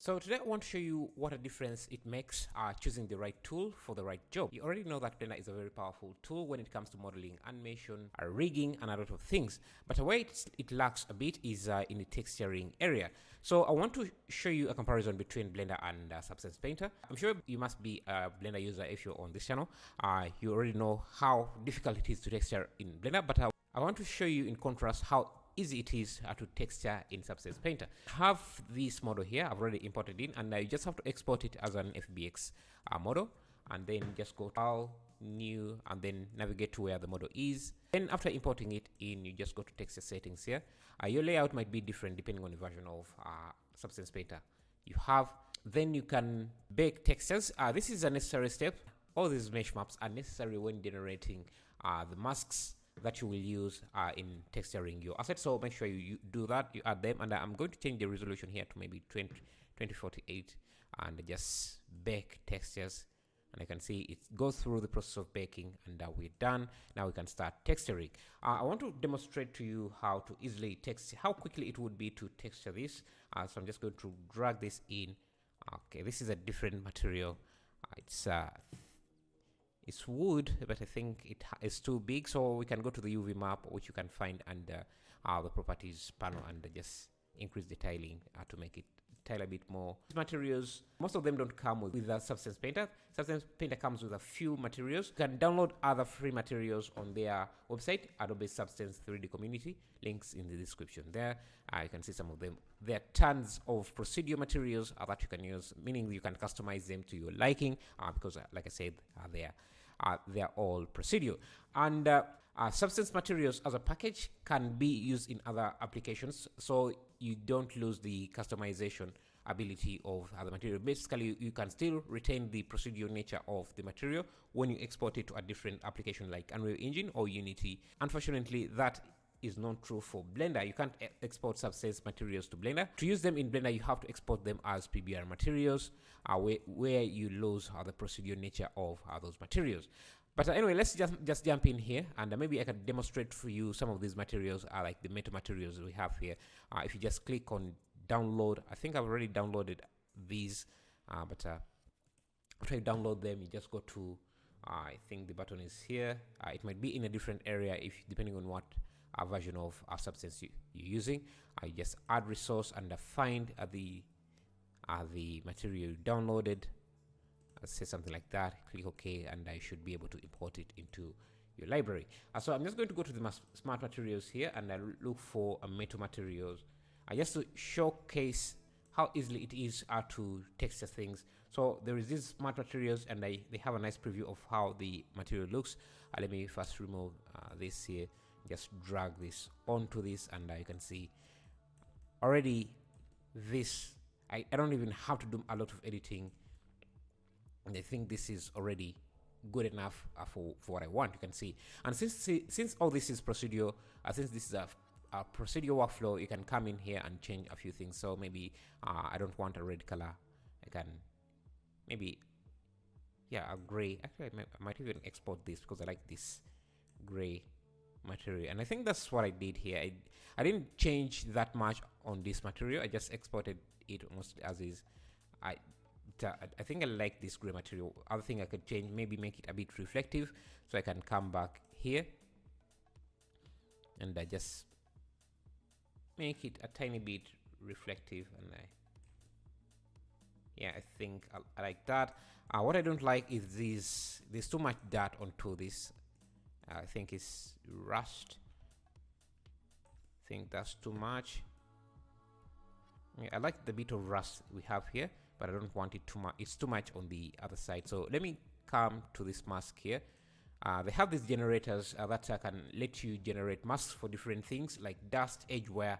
So today I want to show you what a difference it makes choosing the right tool for the right job. You already know that Blender is a very powerful tool when it comes to modeling, animation, rigging, and a lot of things. But where it lacks a bit is in the texturing area. So I want to show you a comparison between Blender and Substance Painter. I'm sure you must be a Blender user if you're on this channel. You already know how difficult it is to texture in Blender, but I want to show you in contrast how easy it is to texture in Substance Painter. I have this model here. I've already imported in, and you just have to export it as an FBX model, and then just go to File, New, and then navigate to where the model is. Then after importing it in, you just go to texture settings here. Your layout might be different depending on the version of Substance Painter you have. Then you can bake textures. This is a necessary step. All these mesh maps are necessary when generating the masks that you will use in texturing your asset. So make sure you do that, you add them, and I'm going to change the resolution here to maybe 2048 and just bake textures. And I can see it goes through the process of baking, and we're done. Now we can start texturing. I want to demonstrate to you how to easily how quickly it would be to texture this. So I'm just going to drag this in. Okay, this is a different material. It's wood, but I think it is too big, so we can go to the UV map, which you can find under the properties panel, and just increase the tiling to make it tile a bit more. These materials, most of them don't come with the Substance Painter. Substance Painter comes with a few materials. You can download other free materials on their website, Adobe Substance 3D Community. Links in the description there. You can see some of them. There are tons of procedural materials that you can use, meaning you can customize them to your liking, because like I said, they're all procedural. And substance materials as a package can be used in other applications, so you don't lose the customization ability of the material. Basically, you can still retain the procedural nature of the material when you export it to a different application like Unreal Engine or Unity. Unfortunately, that is not true for Blender. You can't export substance materials to Blender. To use them in Blender, you have to export them as PBR materials, where you lose the procedural nature of those materials. But anyway, let's just jump in here, and maybe I can demonstrate for you some of these materials, like the meta materials we have here. If you just click on download, I think I've already downloaded these, but after you download them, you just go to, I think the button is here. It might be in a different area depending on what version of substance you're using. I just add resource and find the material you downloaded. Let's say something like that. Click OK, and I should be able to import it into your library. So I'm just going to go to the smart materials here, and I look for metal materials, just to showcase how easily it is to texture things. So there is these smart materials, and they have a nice preview of how the material looks. Let me first remove this here. Just drag this onto this, and you can see already this. I don't even have to do a lot of editing, and I think this is already good enough for what I want. You can see, and since all this is procedural, since this is a procedural workflow, you can come in here and change a few things. So maybe I don't want a red color. I can maybe a gray. Actually, I might even export this because I like this gray material, and I think that's what I did here. I didn't change that much on this material. I just exported it almost as is. I think I like this gray material. Other thing I could change, maybe make it a bit reflective, so I can come back here and I just make it a tiny bit reflective, and I think I like that. What I don't like is there's too much dirt onto this. I think it's rust. I think that's too much. I like the bit of rust we have here, but I don't want it too much. It's too much on the other side. So let me come to this mask here. They have these generators that can let you generate masks for different things like dust, edge wear,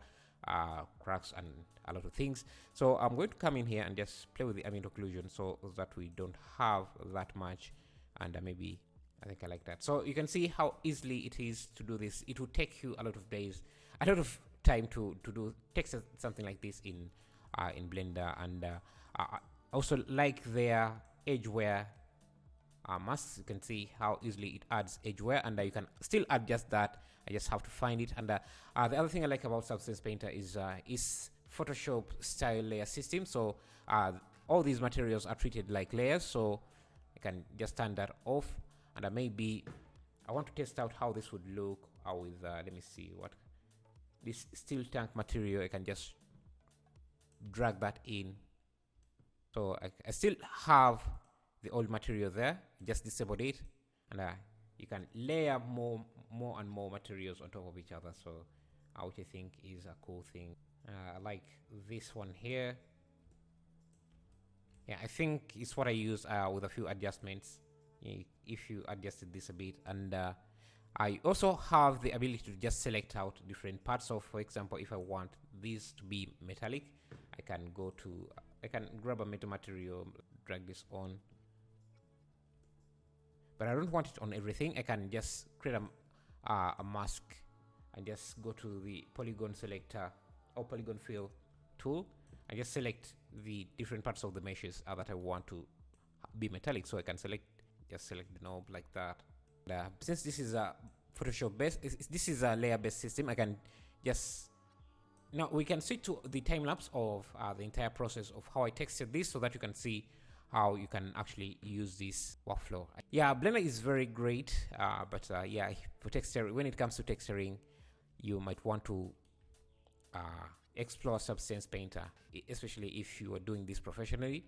cracks, and a lot of things. So I'm going to come in here and just play with the ambient occlusion so that we don't have that much, and maybe I think I like that. So you can see how easily it is to do this. It will take you a lot of days, a lot of time to do texture something like this in Blender. And I also like their edge wear masks. You can see how easily it adds edge wear, and you can still adjust that. I just have to find it. And the other thing I like about Substance Painter is Photoshop style layer system. So all these materials are treated like layers, so I can just turn that off, and maybe I want to test out how this would look with let me see what this steel tank material. I can just drag that in, so I still have the old material there, just disabled it, and you can layer more and more materials on top of each other, so which I think is a cool thing. I like this one here. Yeah, I think it's what I use with a few adjustments, if you adjusted this a bit. And I also have the ability to just select out different parts. So for example, if I want this to be metallic, I can grab a metal material, drag this on, but I don't want it on everything. I can just create a mask and just go to the polygon selector or polygon fill tool and just select the different parts of the meshes that I want to be metallic. So I can select the knob like that. Since this is a Photoshop based, this is a layer based system, I can just, now we can switch to the time lapse of the entire process of how I textured this, so that you can see how you can actually use this workflow. Yeah, Blender is very great, but yeah, for texturing, when it comes to texturing, you might want to explore Substance Painter, especially if you are doing this professionally.